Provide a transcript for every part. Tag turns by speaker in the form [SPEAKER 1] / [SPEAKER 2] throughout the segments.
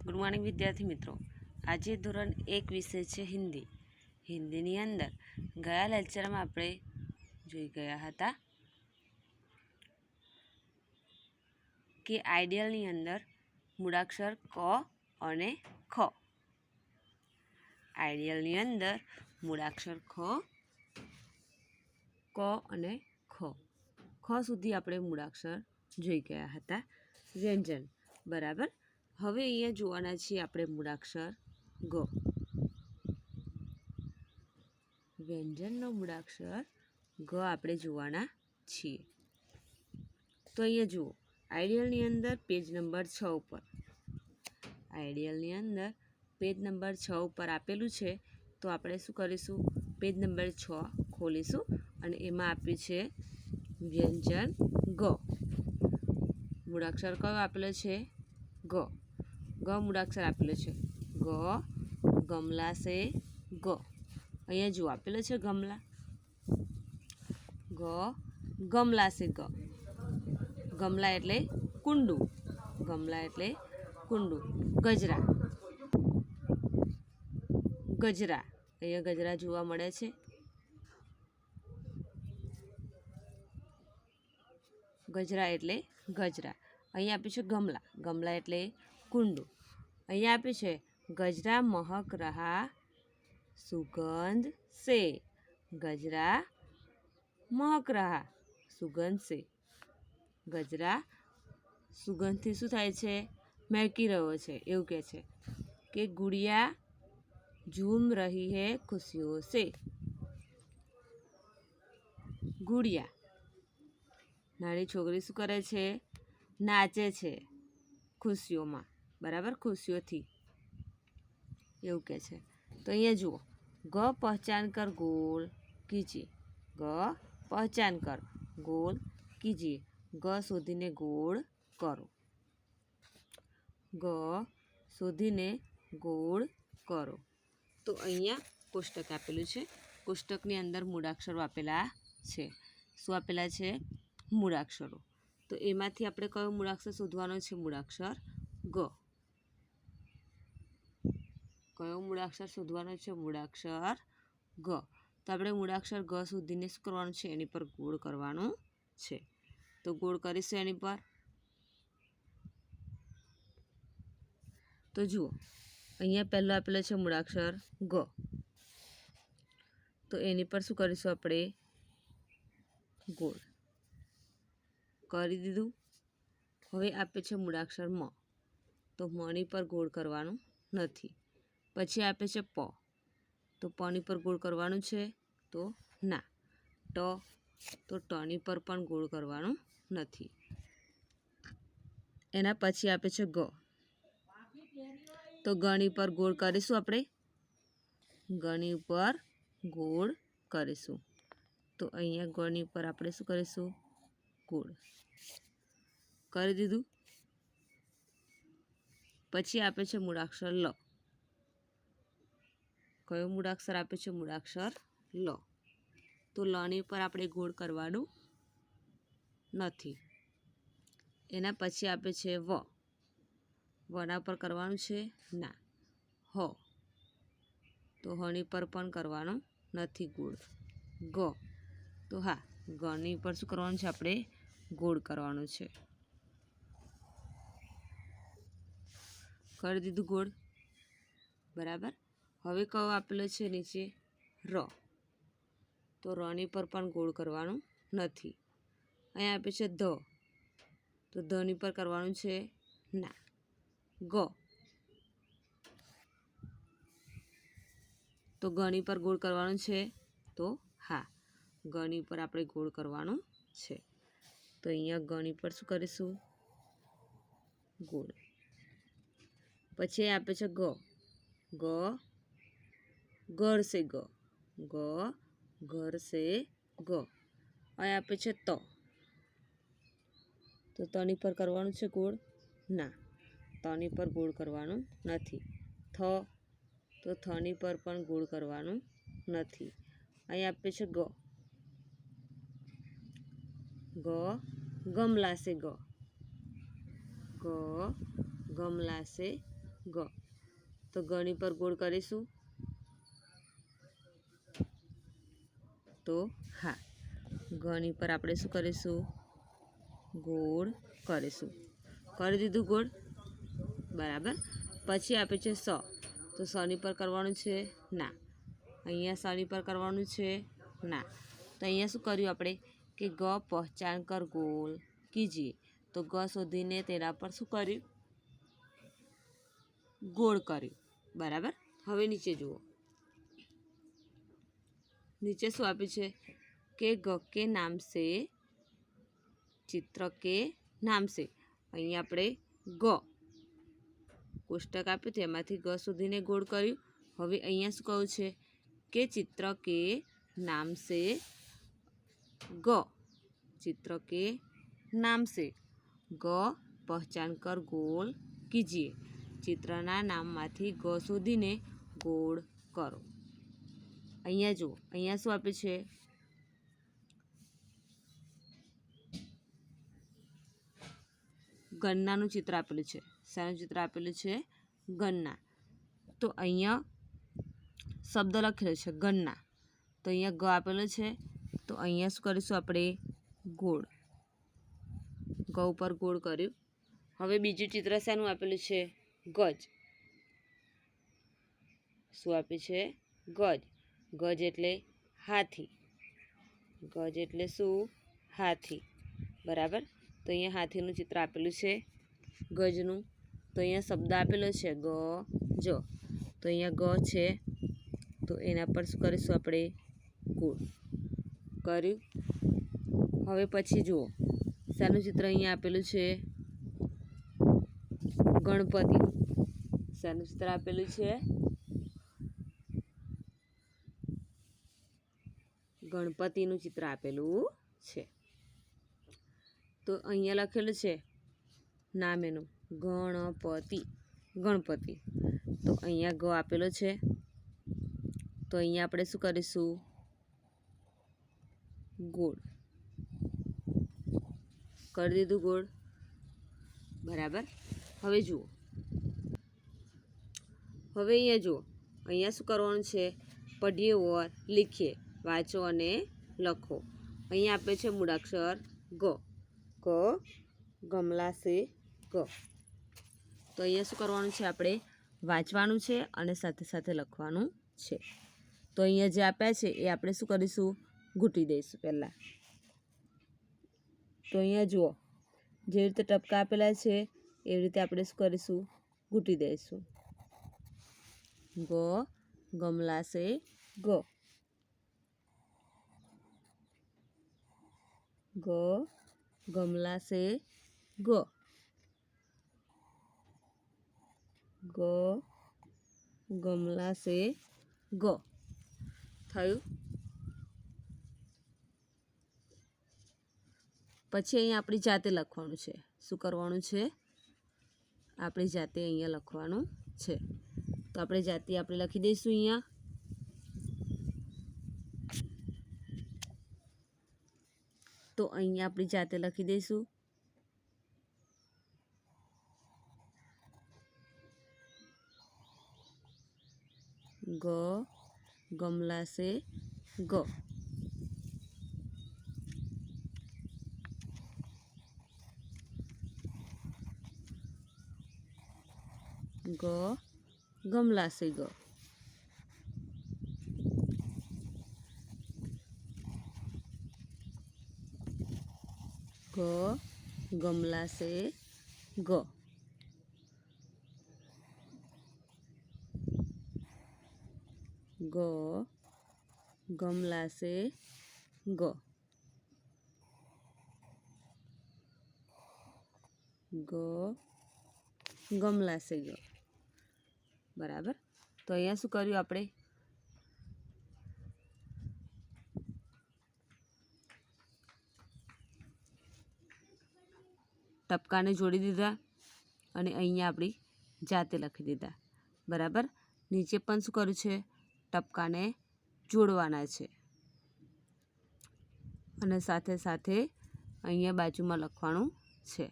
[SPEAKER 1] Good morning વિદ્યાર્થી મિત્રો। આજે ધોરણ 1 વિષય છે હિન્દી। હિન્દીની અંદર ગયા લેક્ચરમાં આપણે જોઈ ગયા હતા કે આઈડિયલની અંદર મૂળાક્ષર ક અને ખ। આઈડિયલની અંદર મૂળાક્ષર ક અને ખ સુધી આપણે મૂળાક્ષર જોઈ ગયા હતા। વ્યંજન બરાબર। હવે અહીંયા જોવાના છીએ આપણે મૂળાક્ષર ગ। વ્યંજનનો મૂળાક્ષર ગ આપણે જોવાના છીએ। તો અહીંયા જુઓ, આઈડિયલની અંદર પેજ નંબર 6 ઉપર, આઈડિયલની અંદર પેજ નંબર 6 ઉપર આપેલું છે। તો આપણે શું કરીશું, પેજ નંબર 6 ખોલીશું અને એમાં આપ્યું છે વ્યંજન ગ। મૂળાક્ષર કયો આપેલો છે? ગ। ગ મૂળાક્ષર આપેલો છે। ગ ગમલા સે ગ। અહીંયા જુઓ આપેલો છે ગમલા, ગ ગમલા સે ગ। ગમલા એટલે કુંડું, ગમલા એટલે કુંડું। ગજરા, ગજરા, અહીંયા ગજરા જોવા મળે છે। ગજરા એટલે ગજરા। અહીંયા આપ્યું છે ગમલા, ગમલા એટલે કુંડું। અહીંયા આપ્યું છે ગજરા મહક રહા સુગંધ સે। ગજરા મહક રહા સુગંધ સે। ગજરા સુગંધથી શું થાય છે? મહેકી રહ્યો છે, એવું કહે છે કે ગુડિયા ઝૂમ રહી હૈ ખુશીઓ સે। ગુડિયા, નાની છોકરી શું કરે છે? નાચે છે ખુશીઓમાં, બરાબર, ખુશીઓથી, એવું કહે છે। તો અહીંયા જુઓ, ગ પહેચાન કર ગોલ કીજીએ। ગ પહેચાન કર ગોલ કીજીએ। ગ શોધીને ગોળ કરો, ગ શોધીને ગોળ કરો। તો અહીંયા કોષ્ટક આપેલું છે। કોષ્ટકની અંદર મૂળાક્ષરો આપેલા છે। શું આપેલા છે? મૂળાક્ષરો। તો એમાંથી આપણે કયો મૂળાક્ષર શોધવાનો છે? મૂળાક્ષર ગ। કયો મૂળાક્ષર શોધવાનો છે? મૂળાક્ષર ગ। તો આપણે મૂળાક્ષર ગ શોધીને શું કરવાનું છે? એની પર ગોળ કરવાનું છે। તો ગોળ કરીશું એની પર। તો જુઓ, અહીંયા પહેલો આપેલો છે મૂળાક્ષર ગ, તો એની પર શું કરીશું આપણે? ગોળ કરી દીધું। હવે આપે છે મૂળાક્ષર મ, તો મની પર ગોળ કરવાનું નથી। પછી આપે છે પ, તો પની પર ગોળ કરવાનું છે? તો ના। ટ, તો ટની પર પણ ગોળ કરવાનું નથી। એના પછી આપે છે ગ, તો ગની પર ગોળ કરીશું આપણે? ગની ઉપર ગોળ કરીશું। તો અહીંયા ગની ઉપર આપણે શું કરીશું? ગોળ કરી દીધું। પછી આપે છે મૂળાક્ષર લ। કયો મૂળાક્ષર આપે છે? મૂળાક્ષર લ। તો લની ઉપર આપણે ગોળ કરવાનું નથી। એના પછી આપે છે વ, વના પર કરવાનું છે? ના। હ, તો હની પર પણ કરવાનું નથી ગોળ। ગ, તો હા, ગની પર શું કરવાનું છે? આપણે ગોળ કરવાનું છે। કરી દીધું ગોળ, બરાબર। હવે કયો આપેલો છે નીચે? ર, તો રની પર પણ ગોળ કરવાનું નથી। અહીંયા આપે છે ધ, તો ધની પર કરવાનું છે? ના। ગ, તો ગની પર ગોળ કરવાનું છે? તો હા, ગની પર આપણે ગોળ કરવાનું છે। તો અહીંયા ગની પર શું કરીશું? ગોળ। પછી આપે છે ગ, ગ ઘર સે ગ। ગ ઘર સે ગ। અહીં આપે છે ત, તો તની પર કરવાનું છે ગોળ? ના, તની પર ગોળ કરવાનું નથી। થ, તો થની પર પણ ગોળ કરવાનું નથી। અહીં આપે છે ગ, ગ ગમલા સે ગ। ગ ગમલા સે ગ, તો ગની પર ગોળ કરીશું તો હા, ગની પર આપણે શું કરીશું? ગોળ કરીશું. કરી દીધું ગોળ, બરાબર. પછી આપે છે સ, તો સની પર કરવાનું છે ના, અહીંયા સની પર કરવાનું છે ના. તો અહીંયા શું કર્યું આપણે કે ગ પહચાન કર ગોળ કીજીએ, તો ગ શોધીને તેના પર શું કર્યું? ગોળ કર્યું, બરાબર. હવે નીચે જુઓ, નીચે શું આપ્યું છે કે ગ કે નામ સે, ચિત્ર કે નામ સે. અહીંયા આપણે ગ કોષ્ટક આપ્યું તેમાંથી ગ શોધીને ગોળ કર્યું. હવે અહીંયા શું કહ્યું છે કે ચિત્ર કે નામ સે ગ, ચિત્ર કે નામ સે ગ પહચાન કર ગોળ કીજીએ, ચિત્રના નામમાંથી ગ શોધીને ગોળ કરો. અહીંયા જુઓ, અહીંયા શું આપ્યું છે? ગન્નાનું ચિત્ર આપેલું છે. શાનું ચિત્ર આપેલું છે? ગન્ના. તો અહીંયા શબ્દ લખેલો છે ગન્ના, તો અહીંયા ગ આપેલો છે, તો અહીંયા શું કરીશું આપણે? ગોળ. ગ ઉપર ગોળ કર્યું. હવે બીજું ચિત્ર શાનું આપેલું છે? ગજ. શું આપ્યું છે? ગજ. ગજ એટલે હાથી. ગજ એટલે શું? હાથી, બરાબર. તો અહીંયા હાથીનું ચિત્ર આપેલું છે ગજનું, તો અહીંયા શબ્દ આપેલો છે ગ જ, તો અહીંયા ગ છે, તો એના પર શું કરીશું આપણે? ગોળ કર્યું. હવે પછી જુઓ, શાનું ચિત્ર અહીંયા આપેલું છે? ગણપતિનું. શાનું ચિત્ર આપેલું છે? ગણપતિનું ચિત્ર આપેલું છે. તો અહીંયા લખેલું છે નામ એનું ગણપતિ, ગણપતિ. તો અહીંયા ગ આપેલો છે, તો અહીંયા આપણે શું કરીશું? ગોળ કરી દીધું, ગોળ, બરાબર. હવે જુઓ, હવે અહીંયા જુઓ, અહીંયા શું કરવાનું છે? પઢીએ ઓર લીખીએ, વાંચો અને લખો. અહીંયા આપે છે મૂળાક્ષર ગ, ગ ગમલા સે ગ. તો અહીંયા શું કરવાનું છે? આપણે વાંચવાનું છે અને સાથે સાથે લખવાનું છે. તો અહીંયા જે આપ્યા છે એ આપણે શું કરીશું? ઘૂંટી દઈશું પહેલાં. તો અહીંયા જુઓ, જે રીતે ટપકા આપેલા છે એવી રીતે આપણે શું કરીશું? ઘૂંટી દઈશું. ગ ગમલા સે ગ, ગ ગમલા સે ગ, ગ ગમલા સે ગ. થયું. પછી અહીંયા આપણી જાતે લખવાનું છે. શું કરવાનું છે? આપણી જાતે અહીંયા લખવાનું છે. તો આપણે જાતે આપણે લખી દઈશું અહીંયા. તો અહીંયા આપણી જાતે લખી દઈશું. ગ ગમલા સે ગ, ગ ગમલા સે ગ, ગ ગમલા સે ગ, ગ ગમલા સે ગ, ગ ગમલા સે ગ, બરાબર. તો અહીંયા શું કર્યું આપણે? ટપકાને જોડી દીધા અને અહીંયા આપણી જાતે લખી દીધા, બરાબર. નીચે પણ શું કર્યું છે? ટપકાને જોડવાના છે અને સાથે સાથે અહીંયા બાજુમાં લખવાનું છે.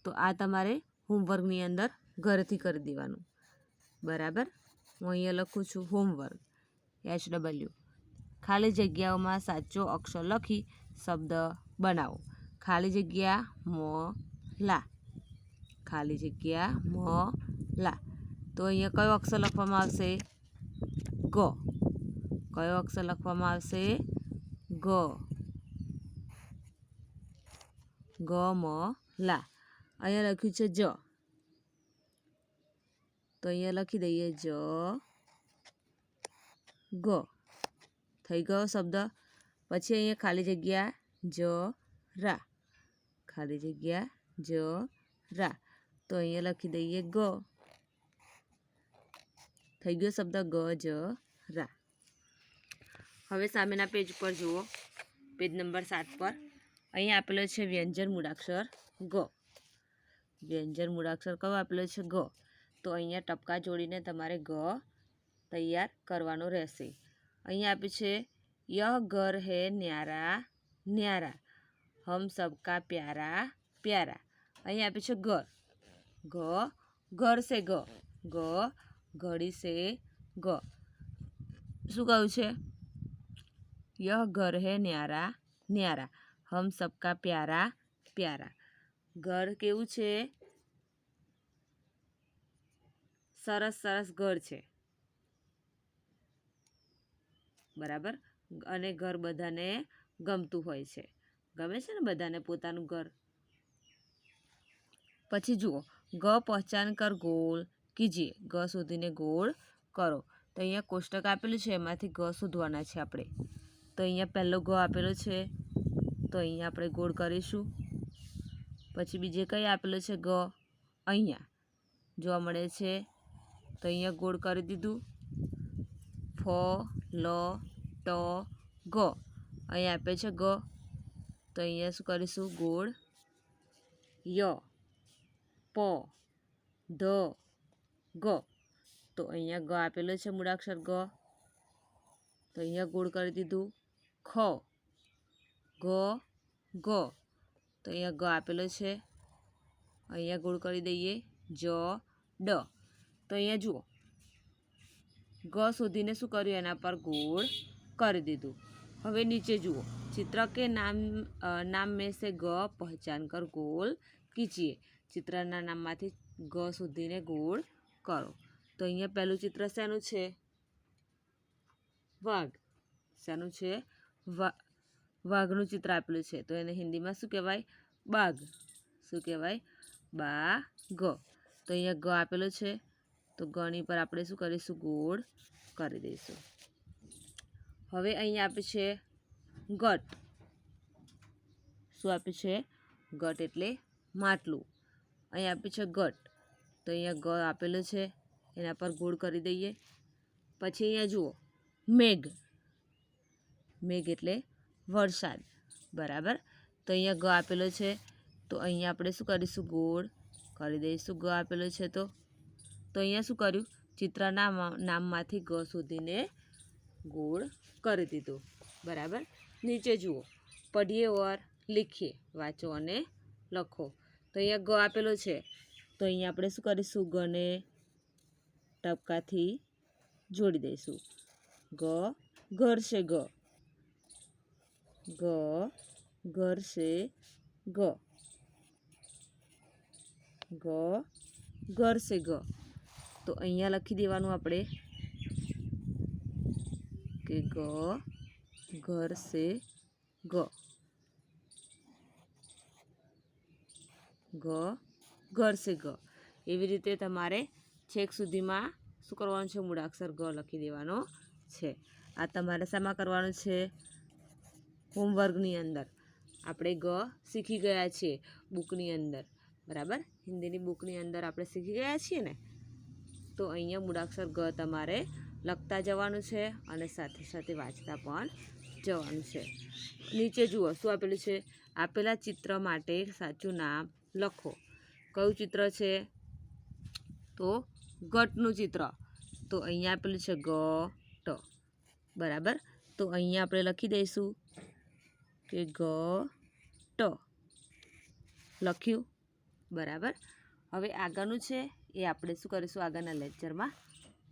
[SPEAKER 1] તો આ તમારે હોમવર્કની અંદર ઘરેથી કરી દેવાનું. બરાબર. હું અહીંયા લખું છું હોમવર્ક, HW. ખાલી જગ્યાઓમાં સાચો અક્ષર લખી શબ્દ બનાવો. ખાલી જગ્યા મોલા, ખાલી જગ્યા મોલા. તો અહીંયા કયો અક્ષર લખવામાં આવશે? ગ. કયો અક્ષર લખવામાં આવશે? ગ. ગ મ લા. અહીંયા લખ્યું છે જ, તો અહીંયા લખી દઈએ જ ગ. થઈ ગયો શબ્દ. પછી અહીંયા ખાલી જગ્યા જ રા, ખાલી જગ્યા જ રા, તો અહીંયા લખી દઈએ ગ. થઈ ગયો શબ્દ ગ જ રા. હવે સામેના પેજ પર જુઓ, પેજ નંબર 7 પર અહીંયા આપેલો છે વ્યંજન મૂળાક્ષર ગ. વ્યંજન મૂળાક્ષર કયો આપેલો છે? ગ. તો અહીંયા ટપકા જોડીને તમારે ગ તૈયાર કરવાનો રહેશે. અહીંયા આપ્યું છે યહ ઘર હે ન્યારા ન્યારા, હમ સબકા પ્યારા પ્યારા. અહીંયા આપ્યું છે ઘર. ગ. ઘર સે ગ. ગ. ઘડી સે ગ. શું કહ્યું છે? યહ ઘર હે ન્યારા ન્યારા, હમ સબકા પ્યારા પ્યારા. ઘર કેવું છે? સરસ સરસ ઘર છે, બરાબર. અને ઘર બધાને ગમતું હોય છે. ગમે છે ને બધાને પોતાનું ઘર. પછી જુઓ, ગ પહચાન કર ગોળ કીજીએ. ગ શોધીને ગોળ કરો. તો અહીંયા કોષ્ટક આપેલું છે, એમાંથી ગ શોધવાના છે આપણે. તો અહીંયા પહેલો ગ આપેલો છે, તો અહીંયા આપણે ગોળ કરીશું. પછી બીજે કઈ આપેલો છે? ગ અહીંયા જોવા મળે છે, તો અહીંયા ગોળ કરી દીધું. ફ લ ટ ગ, અહીંયા આપે છે ગ, તો અહીંયા શું કરીશું? ગોળ. ય પ ધ ગ, તો અહીંયા ગ આપેલો છે મૂળાક્ષર ગ, તો અહીંયા ગોળ કરી દીધું. ખ ગ ગ, તો અહીંયા ગ આપેલો છે, અહીંયા ગોળ કરી દઈએ. જ ડ, તો અહીંયા જુઓ, ગ શોધીને શું કર્યું? એના પર ગોળ કરી દીધું. હવે નીચે જુઓ, ચિત્ર કે નામ મેં સે ગ પહચાન કર ગોળ કીજીએ. ચિત્રના નામમાંથી ગ શોધીને ગોળ કરો. તો અહીંયા પહેલું ચિત્ર શેનું છે? વાઘ. શેનું છે? વાઘનું ચિત્ર આપેલું છે, તો એને હિન્દીમાં શું કહેવાય? બાઘ. શું કહેવાય? બાઘ. તો અહીંયા ગ આપેલો છે, તો ગની પર આપણે શું કરીશું? ગોળ કરી દઈશું. હવે અહીંયા આપે છે ગટ. શું આપ્યું છે? ગટ એટલે માટલું. અહીંયા આપ્યું છે ગટ, તો અહીંયા ગ આપેલો છે, એના પર ગોળ કરી દઈએ. પછી અહીંયા જુઓ, મેઘ. મેઘ એટલે વરસાદ, બરાબર. તો અહીંયા ગ આપેલો છે, તો અહીંયા આપણે શું કરીશું? ગોળ કરી દઈશું. ગ આપેલો છે, તો અહીંયા શું કર્યું? ચિત્રના નામમાંથી ગ શોધીને ગોળ કરી દીધું, બરાબર. નીચે જુઓ, પઢીએ ઓર લીખીએ. વાંચો અને લખો. તો અહીંયા ગ આપેલો છે, તો અહીંયા આપણે શું કરીશું? ગને ટપકાથી જોડી દઈશું. ગ ઘર છે ગ. ગ ઘર છે ગ. ગ ઘર છે ગ, તો અહીંયા લખી દેવાનું આપણે કે ગ ઘર છે ગ. ગ ઘર છે ગ. એવી રીતે તમારે છેક સુધીમાં શું કરવાનું છે? મૂળાક્ષર ગ લખી દેવાનો છે. આ તમારે શામાં કરવાનું છે? હોમવર્કની અંદર. આપણે ગ શીખી ગયા છીએ બુકની અંદર, બરાબર. હિન્દીની બુકની અંદર આપણે શીખી ગયા છીએ ને, તો અહીંયા મૂળાક્ષર ગ તમારે લખતા જવાનું છે અને સાથે સાથે વાંચતા પણ જવાનું છે. નીચે જુઓ શું આપેલું છે? આપેલા ચિત્ર માટે સાચું નામ લખો. કયું ચિત્ર છે? તો ગટનું ચિત્ર. તો અહીંયા આપેલું છે ગ ટ, બરાબર. તો અહીંયા આપણે લખી દઈશું કે ગ ટ લખ્યું, બરાબર. હવે આગળનું છે એ આપણે શું કરીશું આગળના લેક્ચરમાં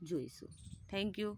[SPEAKER 1] જોઈશું. Thank you.